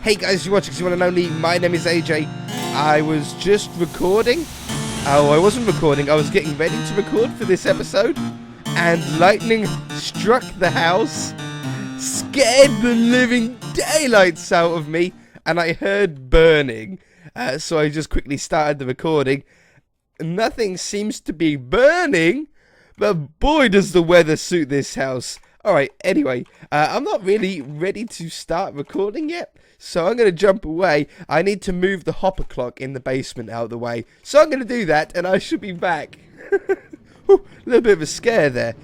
Hey guys, you're watching one and only. My name is AJ. I was just recording. Oh, I wasn't recording. I was getting ready to record for this episode. And lightning struck the house. Scared the living daylights out of me. And I heard burning. So I just quickly started the recording. Nothing seems to be burning. But boy, does the weather suit this house. Alright, anyway, I'm not really ready to start recording yet, so I'm going to jump away. I need to move the hopper clock in the basement out of the way, so I'm going to do that, and I should be back. Whew, a little bit of a scare there.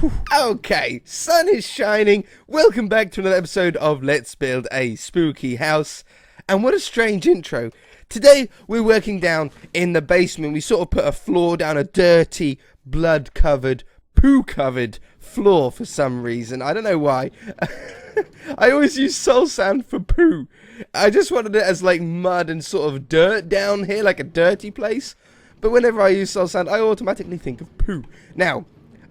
Whew. Okay, sun is shining. Welcome back to another episode of Let's Build a Spooky House. And what a strange intro. Today, we're working down in the basement. We sort of put a floor down, a dirty, blood-covered, poo-covered floor for some reason. I don't know why. I always use soul sand for poo. I just wanted it as like mud and sort of dirt down here, like a dirty place. But whenever I use soul sand, I automatically think of poo. Now,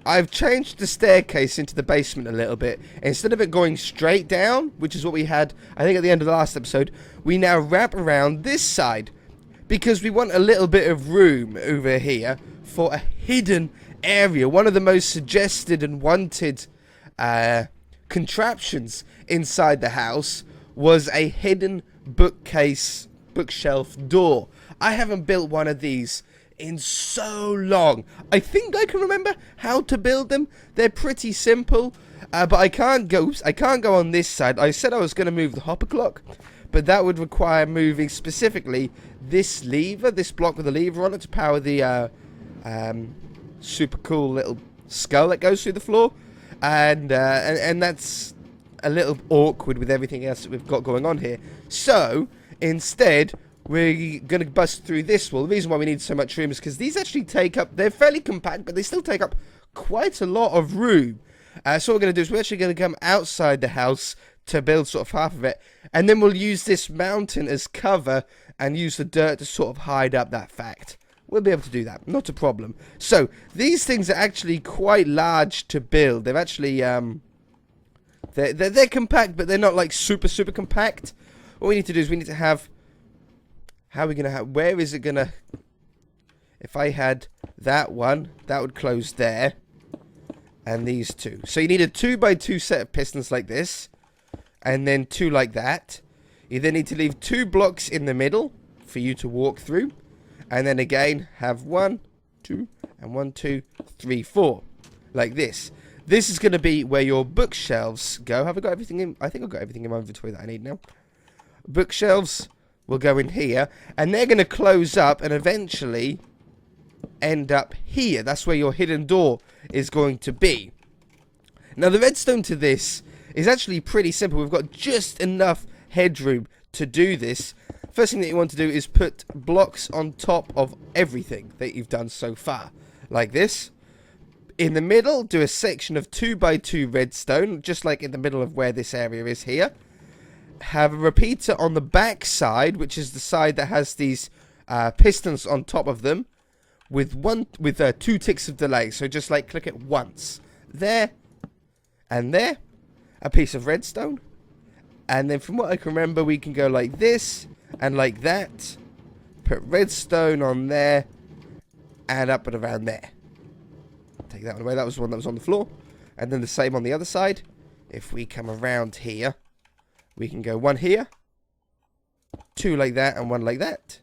I've changed the staircase into the basement a little bit. Instead of it going straight down, which is what we had, I think, at the end of the last episode, we now wrap around this side. Because we want a little bit of room over here for a hidden area. One of the most suggested and wanted contraptions inside the house was a hidden bookshelf door. I haven't built one of these in so long. I think I can remember how to build them. They're pretty simple, but I can't go on this side. I said I was going to move the hopper clock, but that would require moving specifically this lever, this block with a lever on it to power the super cool little skull that goes through the floor, and that's a little awkward with everything else that we've got going on here. So instead, we're going to bust through this wall. The reason why we need so much room is because these actually take up, they're fairly compact, but they still take up quite a lot of room. So what we're going to do is we're actually going to come outside the house to build sort of half of it, and then we'll use this mountain as cover and use the dirt to sort of hide up that fact. We'll be able to do that, not a problem. So, these things are actually quite large to build. They're actually, they're compact, but they're not like super compact. What we need to do is we need to have, how are we going to have, where is it going to, if I had that one, that would close there, and these two. So you need a 2x2 set of pistons like this, and then two like that. You then need to leave 2 blocks in the middle for you to walk through. And then again, have 1, 2, and 1, 2, 3, 4. Like this. This is going to be where your bookshelves go. Have I got everything in? I think I've got everything in my inventory that I need now. Bookshelves will go in here. And they're going to close up and eventually end up here. That's where your hidden door is going to be. Now, the redstone to this is actually pretty simple. We've got just enough headroom to do this. First thing that you want to do is put blocks on top of everything that you've done so far, like this. In the middle, do a section of 2x2 redstone, just like in the middle of where this area is here. Have a repeater on the back side, which is the side that has these pistons on top of them, with 2 ticks of delay. So just like click it once, there, and there. A piece of redstone, and then from what I can remember, we can go like this. And like that, put redstone on there, and up and around there. Take that one away, that was the one that was on the floor. And then the same on the other side. If we come around here, we can go 1 here, 2 like that, and 1 like that.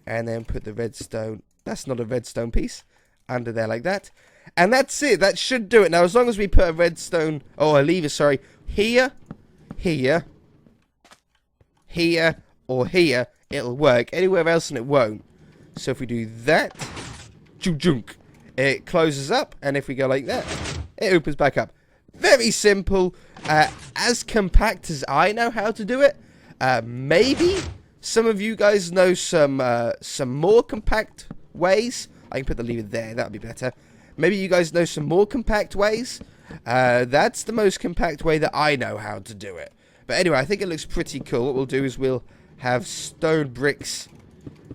And then put the redstone, that's not a redstone piece, under there like that. And that's it, that should do it. Now as long as we put a redstone, or a lever, sorry, here, here, here, or here, it'll work. Anywhere else and it won't. So if we do that, junk, it closes up, and if we go like that, it opens back up. Very simple. As compact as I know how to do it. Maybe some of you guys know some more compact ways. I can put the lever there, that would be better. Maybe you guys know some more compact ways. That's the most compact way that I know how to do it. But anyway, I think it looks pretty cool. What we'll do is we'll have stone bricks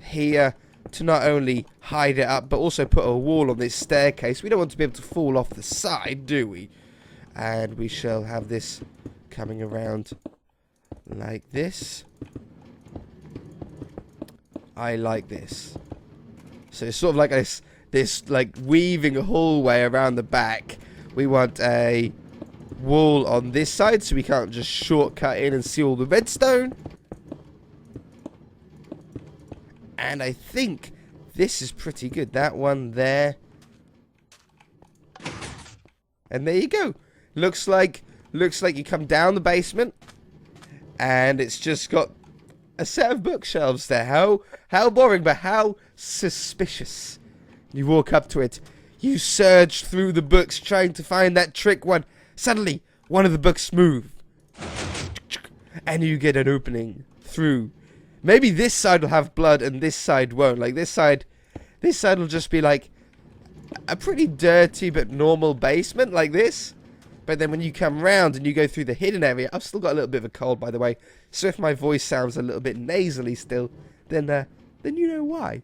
here to not only hide it up, but also put a wall on this staircase. We don't want to be able to fall off the side, do we? And we shall have this coming around Like this. I like this. So it's sort of like this like weaving hallway around the back. We want a wall on this side so we can't just shortcut in and see all the redstone. And I think this is pretty good. That one there. And there you go. Looks like you come down the basement and it's just got a set of bookshelves there. How boring, but how suspicious. You walk up to it. You surge through the books trying to find that trick one. Suddenly, one of the books moves. And you get an opening through. Maybe this side will have blood and this side won't. Like this side will just be like a pretty dirty but normal basement like this. But then when you come round and you go through the hidden area, I've still got a little bit of a cold, by the way. So if my voice sounds a little bit nasally still, then you know why.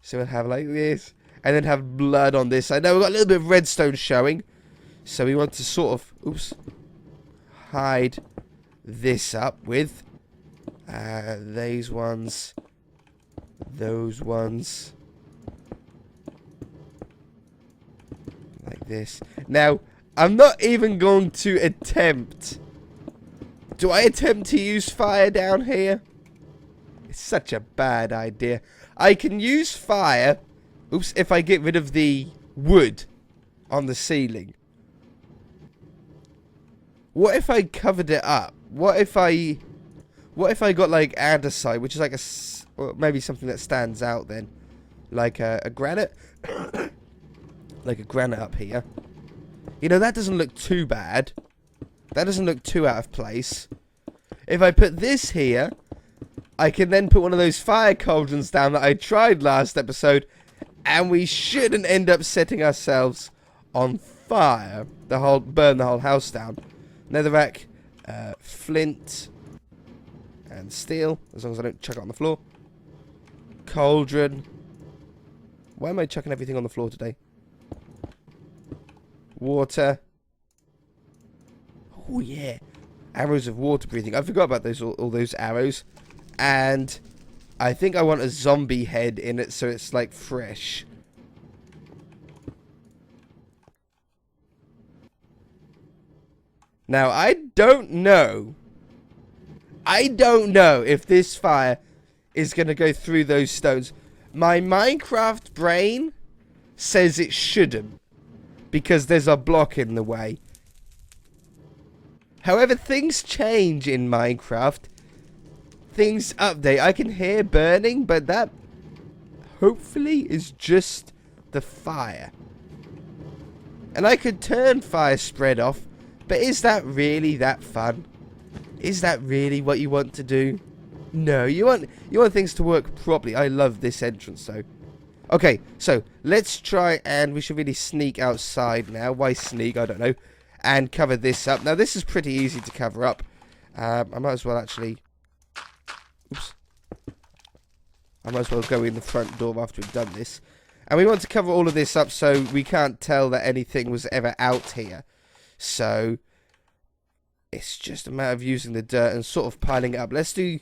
So we'll have like this, and then have blood on this. I know we've got a little bit of redstone showing, so we want to sort of, hide this up with these ones, those ones, like this. Now, I'm not even going to attempt. Do I attempt to use fire down here? It's such a bad idea. I can use fire, if I get rid of the wood on the ceiling. What if I covered it up? What if I got like andesite, which is like well, maybe something that stands out then, like a granite, like a granite up here. You know, that doesn't look too bad. That doesn't look too out of place. If I put this here, I can then put one of those fire cauldrons down that I tried last episode, and we shouldn't end up setting ourselves on fire. Burn the whole house down. Netherrack, flint, and steel, as long as I don't chuck it on the floor. Cauldron. Why am I chucking everything on the floor today? Water. Oh yeah, arrows of water breathing. I forgot about those all those arrows. And I think I want a zombie head in it so it's like fresh. Now I don't know if this fire is going to go through those stones. My Minecraft brain says it shouldn't, because there's a block in the way. However, things change in Minecraft. Things update. I can hear burning, but that hopefully is just the fire. And I could turn fire spread off, but is that really that fun? Is that really what you want to do? No, you want things to work properly. I love this entrance though. Okay, so let's try, and we should really sneak outside now. Why sneak? I don't know. And cover this up. Now this is pretty easy to cover up. I might as well actually. Oops. I might as well go in the front door after we've done this. And we want to cover all of this up so we can't tell that anything was ever out here. So it's just a matter of using the dirt and sort of piling it up. Let's do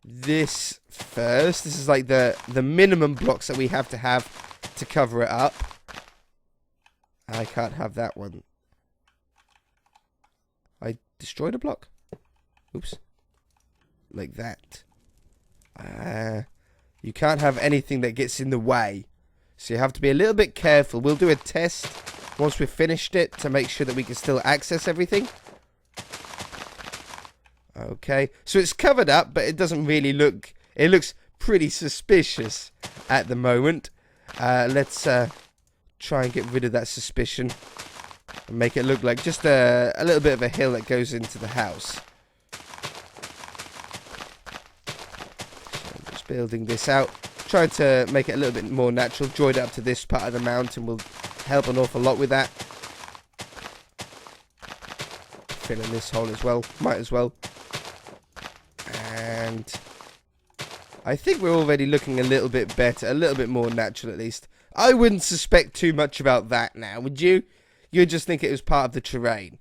this first. This is like the minimum blocks that we have to cover it up. I can't have that one. I destroyed a block. Oops. Like that. You can't have anything that gets in the way. So you have to be a little bit careful. We'll do a test once we've finished it to make sure that we can still access everything. Okay. So it's covered up, but it doesn't really look... It looks pretty suspicious at the moment. Let's try and get rid of that suspicion. And make it look like just a little bit of a hill that goes into the house. Building this out, trying to make it a little bit more natural. Join it up to this part of the mountain will help an awful lot with that. Fill in this hole as well, might as well. And I think we're already looking a little bit better, a little bit more natural at least. I wouldn't suspect too much about that now, would you? You'd just think it was part of the terrain.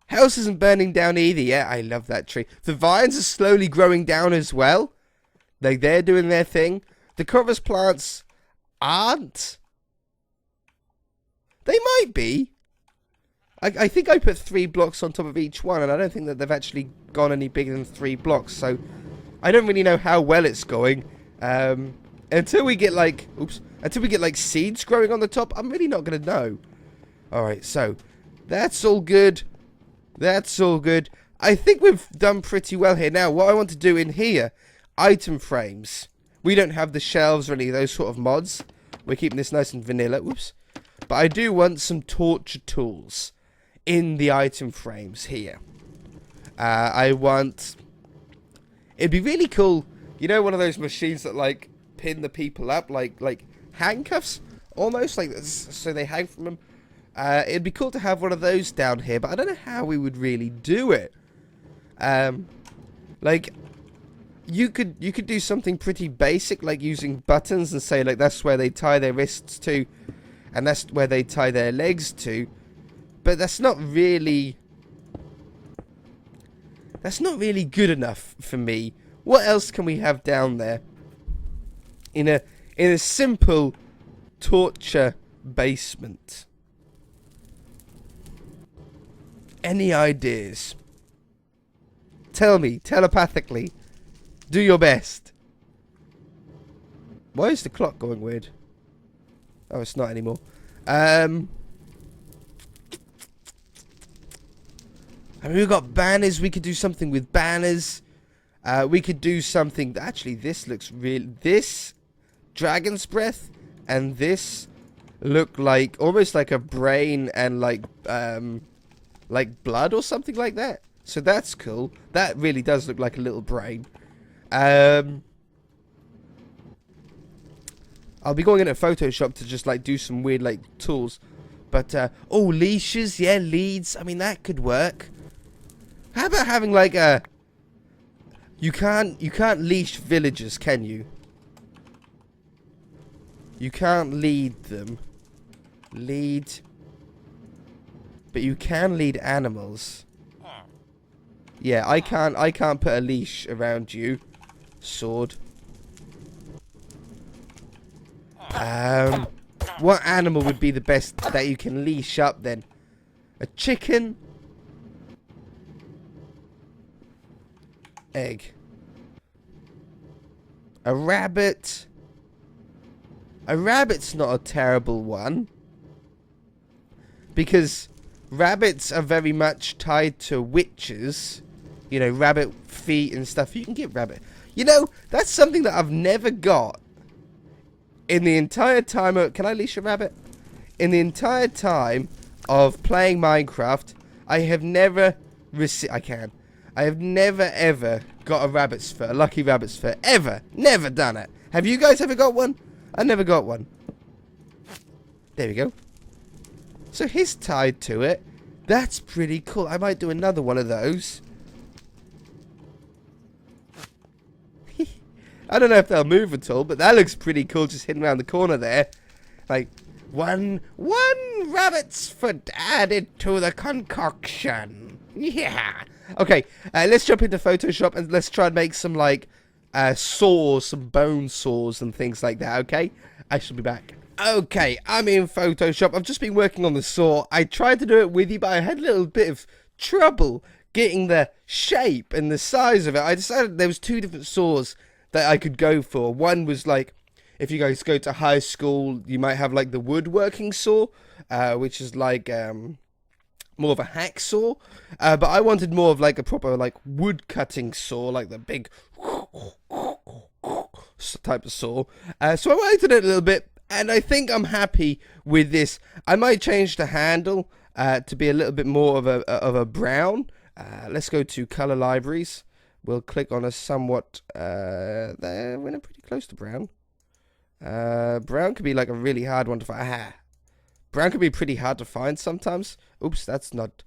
House isn't burning down either. Yeah, I love that tree. The vines are slowly growing down as well. Like, they're doing their thing. The covers plants aren't. They might be. I think I put 3 blocks on top of each one, and I don't think that they've actually gone any bigger than 3 blocks. So I don't really know how well it's going. Until we get like, seeds growing on the top, I'm really not going to know. Alright, so that's all good. That's all good. I think we've done pretty well here. Now, what I want to do in here, item frames. We don't have the shelves or any of those sort of mods. We're keeping this nice and vanilla. Whoops. But I do want some torture tools in the item frames here. I want... It'd be really cool. You know, one of those machines that, like, pin the people up, like handcuffs? Almost, like, so they hang from them. It'd be cool to have one of those down here, but I don't know how we would really do it. Like, you could do something pretty basic, like using buttons and say, like, that's where they tie their wrists to, and that's where they tie their legs to. But that's not really good enough for me. What else can we have down there in a simple torture basement? Any ideas? Tell me telepathically. Do your best. Why is the clock going weird? Oh, it's not anymore. I mean, we've got banners. We could do something with banners. We could do something... Actually, this looks real... This dragon's breath and this look like... Almost like a brain and like blood or something like that. So that's cool. That really does look like a little brain. I'll be going into Photoshop to just like do some weird like tools. But, oh, leashes. Yeah, leads. I mean, that could work. How about having like a... You can't leash villagers, can you? You can't lead them. Lead. But you can lead animals. Yeah, I can't put a leash around you. Sword. What animal would be the best that you can leash up then? A chicken? Egg. A rabbit? A rabbit's not a terrible one. Because rabbits are very much tied to witches. You know, rabbit feet and stuff. You can get rabbit. You know, that's something that I've never got. In the entire time of... Can I leash a rabbit? In the entire time of playing Minecraft, I have never received... I can. I have never, ever got a rabbit's fur. A lucky rabbit's fur. Ever. Never done it. Have you guys ever got one? I never got one. There we go. So he's tied to it. That's pretty cool. I might do another one of those. I don't know if they'll move at all, but that looks pretty cool just hidden around the corner there. Like, one rabbit's foot added to the concoction. Yeah. Okay, let's jump into Photoshop and let's try and make some, like, saws, some bone saws and things like that, okay? I shall be back. Okay, I'm in Photoshop. I've just been working on the saw. I tried to do it with you, but I had a little bit of trouble getting the shape and the size of it. I decided there was 2 different saws that I could go for. One was like, if you guys go to high school, you might have like the woodworking saw, which is like more of a hacksaw. But I wanted more of like a proper like wood cutting saw, like the big type of saw. So I waited it a little bit, and I think I'm happy with this. I might change the handle to be a little bit more of a brown. Let's go to color libraries. We'll click on a somewhat, there, we're pretty close to brown. Brown could be like a really hard one to find. Aha. Brown could be pretty hard to find sometimes. Oops, that's not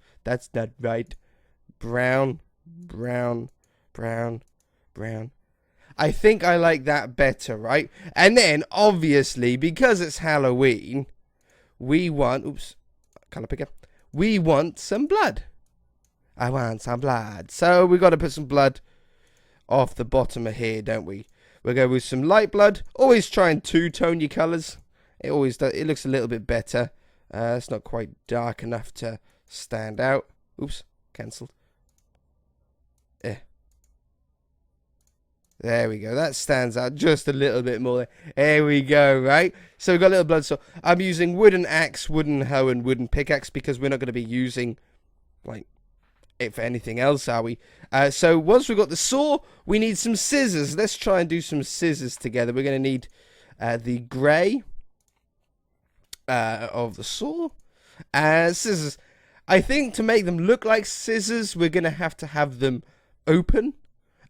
right. Brown. I think I like that better, right? And then, obviously, because it's Halloween, we want, oops, color picker. We want some blood. I want some blood. So we got to put some blood off the bottom of here, don't we? We'll go with some light blood. Always try and two-tone your colours. It always does. It looks a little bit better. It's not quite dark enough to stand out. Oops, cancelled. There we go. That stands out just a little bit more. There we go, right? So we've got a little blood. So I'm using wooden axe, wooden hoe, and wooden pickaxe because we're not going to be using, like, it for anything else, are we? So once we've got the saw, we need some scissors. Let's try and do some scissors together. We're going to need the grey of the saw. Scissors. I think to make them look like scissors, we're going to have them open.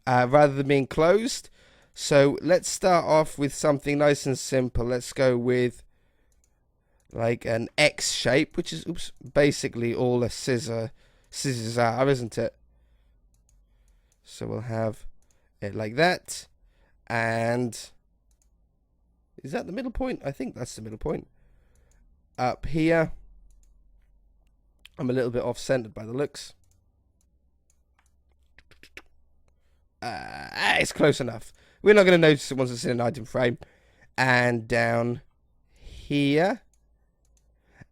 Rather than being closed. So let's start off with something nice and simple. Let's go with like an X shape, which is basically all a scissors are, isn't it? So we'll have it like that. And is that the middle point? I think that's the middle point. Up here. I'm a little bit off-centered by the looks. It's close enough. We're not going to notice it once it's in an item frame. And down here.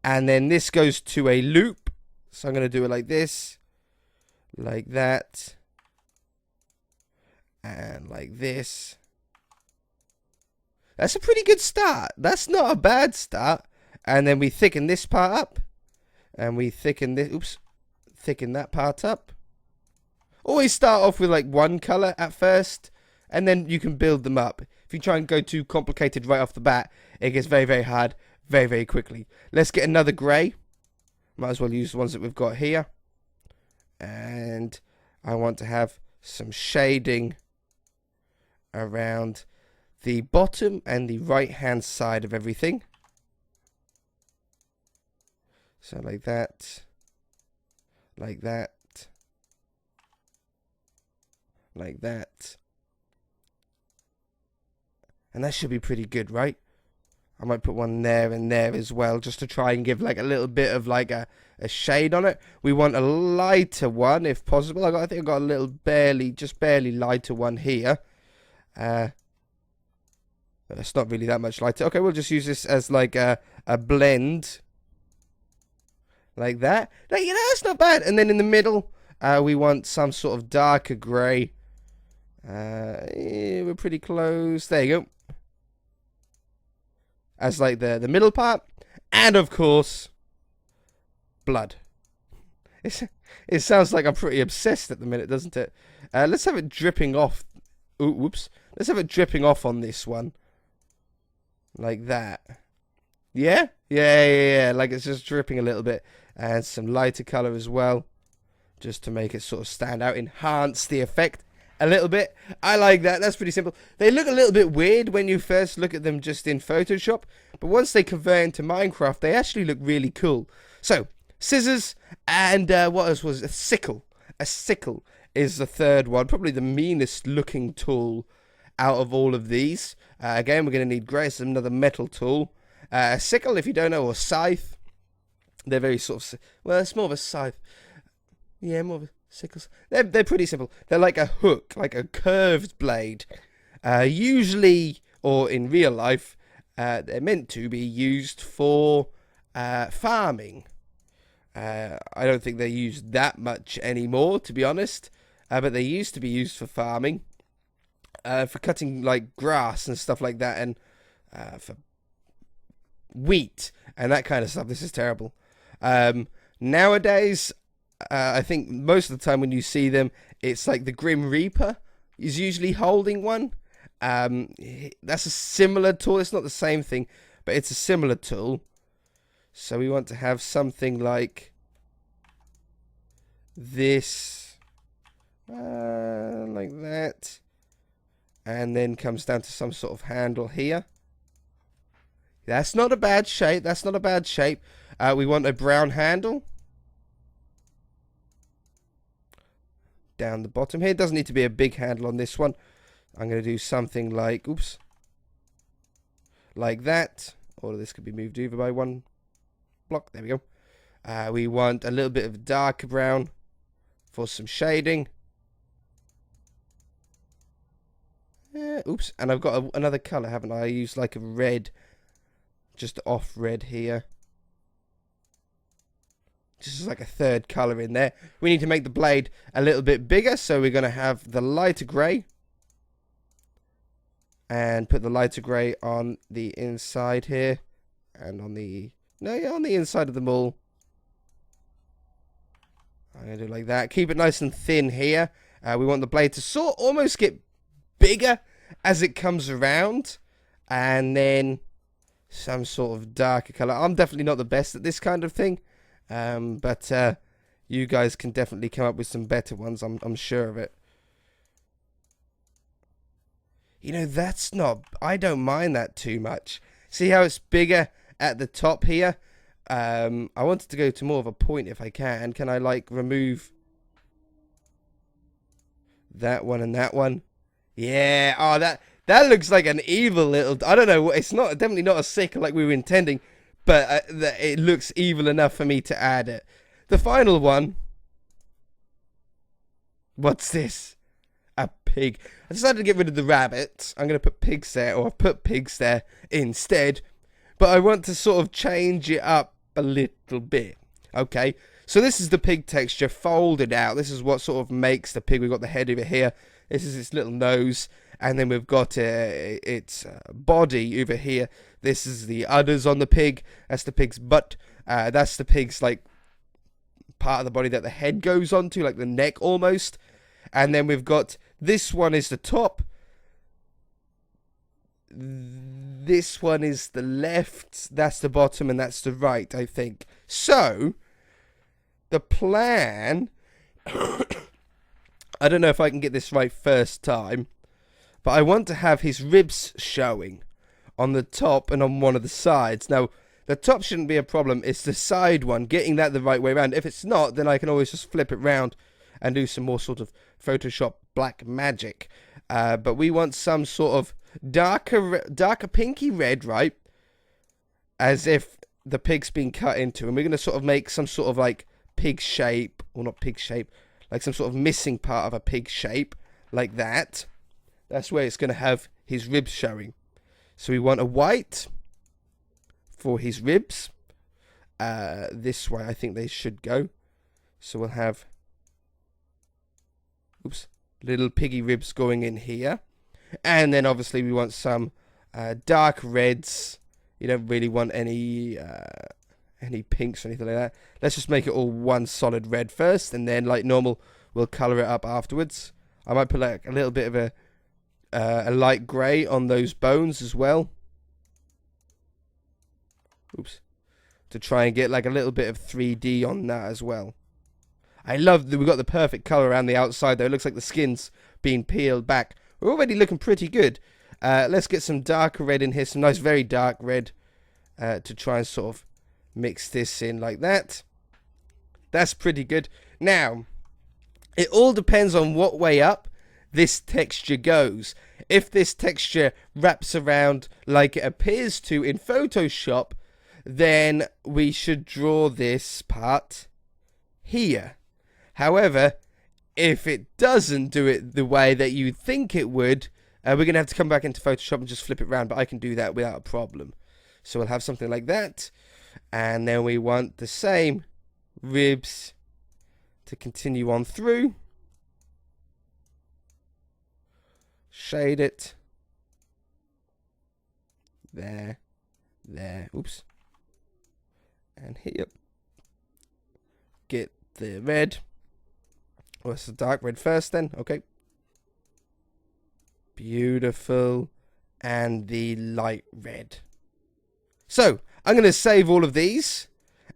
And then this goes to a loop. So I'm going to do it like this. Like that. And like this. That's a pretty good start. That's not a bad start. And then we thicken this part up. And we thicken this. Thicken that part up. Always start off with like one colour at first, and then you can build them up. If you try and go too complicated right off the bat, it gets very, very hard very, very quickly. Let's get another grey. Might as well use the ones that we've got here. And I want to have some shading around the bottom and the right hand side of everything. So like that. Like that. Like that. And that should be pretty good, right? I might put one there and there as well, just to try and give like a little bit of like a shade on it. We want a lighter one if possible. I think I've got a little just barely lighter one here. It's not really that much lighter. Okay, we'll just use this as like a blend. Like that. Now, you know, that's not bad. And then in the middle, we want some sort of darker grey. We're pretty close. There you go. As like the middle part. And of course, blood. It sounds like I'm pretty obsessed at the minute, doesn't it? Let's have it dripping off. Ooh, whoops. Let's have it dripping off on this one. Like that. Yeah? Yeah. Like it's just dripping a little bit. And some lighter colour as well. Just to make it sort of stand out. Enhance the effect a little bit. I like that. That's pretty simple. They look a little bit weird when you first look at them just in Photoshop. But once they convert into Minecraft, they actually look really cool. So, scissors and what else was it? A sickle. A sickle is the third one. Probably the meanest looking tool out of all of these. Again, we're going to need grace, another metal tool. A sickle, if you don't know, or scythe. They're very sort of... Well, it's more of a scythe. Yeah, more of a sickles. They're pretty simple. They're like a hook, like a curved blade. Usually, or in real life, they're meant to be used for farming. I don't think they're used that much anymore, to be honest. But they used to be used for farming. For cutting like grass and stuff like that, and for wheat and that kind of stuff. This is terrible. Nowadays, I think most of the time when you see them, it's like the Grim Reaper is usually holding one. That's a similar tool. It's not the same thing, but it's a similar tool. So we want to have something like this, like that. And then comes down to some sort of handle here. That's not a bad shape. That's not a bad shape. We want a brown handle. Down the bottom here. It doesn't need to be a big handle on this one. I'm going to do something like, oops. Like that. All of this could be moved over by one block. There we go. We want a little bit of dark brown for some shading. Oops, and I've got another colour, haven't I? I used like a red, just off red here. Just like a third colour in there. We need to make the blade a little bit bigger, so we're going to have the lighter grey. And put the lighter grey on the inside here. And on the... No, yeah, on the inside of them all. I'm going to do it like that. Keep it nice and thin here. We want the blade to almost get bigger as it comes around. And then some sort of darker colour. I'm definitely not the best at this kind of thing. But you guys can definitely come up with some better ones. I'm sure of it. You know, that's not... I don't mind that too much. See how it's bigger at the top here? I wanted to go to more of a point if I can. Can I, like, remove that one and that one? Yeah. Oh, that looks like an evil little... I don't know. It's not definitely not a sickle like we were intending. But it looks evil enough for me to add it. The final one. What's this? A pig. I decided to get rid of the rabbit. I'm going to put pigs there, or I've put pigs there instead. But I want to sort of change it up a little bit. Okay, so this is the pig texture folded out. This is what sort of makes the pig. We've got the head over here. This is its little nose. And then we've got its body over here. This is the udders on the pig. That's the pig's butt. That's the pig's, like, part of the body that the head goes onto, like the neck almost. And then we've got... This one is the top. This one is the left. That's the bottom, and that's the right, I think. So, the plan... I don't know if I can get this right first time. But I want to have his ribs showing on the top and on one of the sides. Now, the top shouldn't be a problem. It's the side one, getting that the right way around. If it's not, then I can always just flip it round and do some more sort of Photoshop black magic. But we want some sort of darker pinky red, right? As if the pig's been cut into. And we're going to sort of make some sort of like pig shape. Or not pig shape. Like some sort of missing part of a pig shape. Like that. That's where it's going to have his ribs showing. So we want a white for his ribs. This way I think they should go. So we'll have... Oops. Little piggy ribs going in here. And then obviously we want some dark reds. You don't really want any pinks or anything like that. Let's just make it all one solid red first. And then like normal we'll colour it up afterwards. I might put like a little bit of a light grey on those bones as well. Oops. To try and get like a little bit of 3D on that as well. I love that we've got the perfect colour around the outside though. It looks like the skin's being peeled back. We're already looking pretty good. Let's get some darker red in here. Some nice very dark red. To try and sort of mix this in like that. That's pretty good. Now, it all depends on what way up this texture goes. If this texture wraps around like it appears to in Photoshop, then we should draw this part here. However, if it doesn't do it the way that you think it would, we're going to have to come back into Photoshop and just flip it around, but I can do that without a problem. So we'll have something like that, and then we want the same ribs to continue on through. Shade it. There. Oops. And here. Get the red. What's the dark red first then? Okay. Beautiful. And the light red. So, I'm going to save all of these.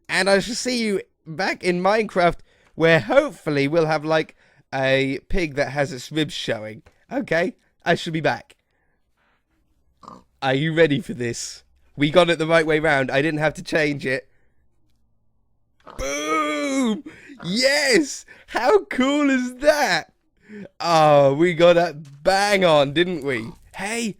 And I shall see you back in Minecraft, where hopefully we'll have like a pig that has its ribs showing. Okay, I shall be back. Are you ready for this? We got it the right way round. I didn't have to change it. Boom! Yes! How cool is that? Oh, we got that bang on, didn't we? Hey,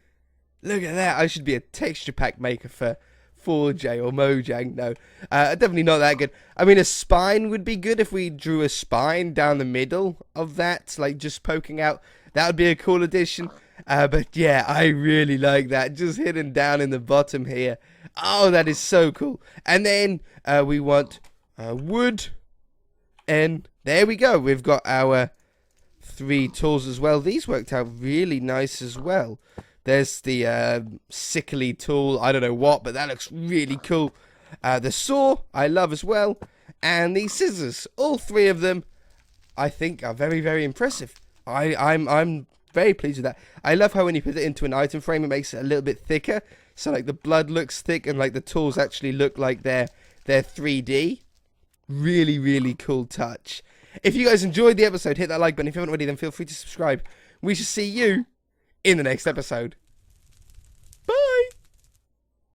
look at that. I should be a texture pack maker for 4J or Mojang. No, definitely not that good. I mean, a spine would be good if we drew a spine down the middle of that, like just poking out. That would be a cool addition. But yeah, I really like that. Just hidden down in the bottom here. Oh, that is so cool. And then we want wood. And there we go. We've got our 3 tools as well. These worked out really nice as well. There's the sickly tool. I don't know what, but that looks really cool. The saw, I love as well. And these scissors. All 3 of them, I think, are very, very impressive. I'm very pleased with that. I love how when you put it into an item frame, it makes it a little bit thicker. So, like, the blood looks thick and, like, the tools actually look like they're 3D. Really, really cool touch. If you guys enjoyed the episode, hit that like button. If you haven't already, then feel free to subscribe. We shall see you in the next episode.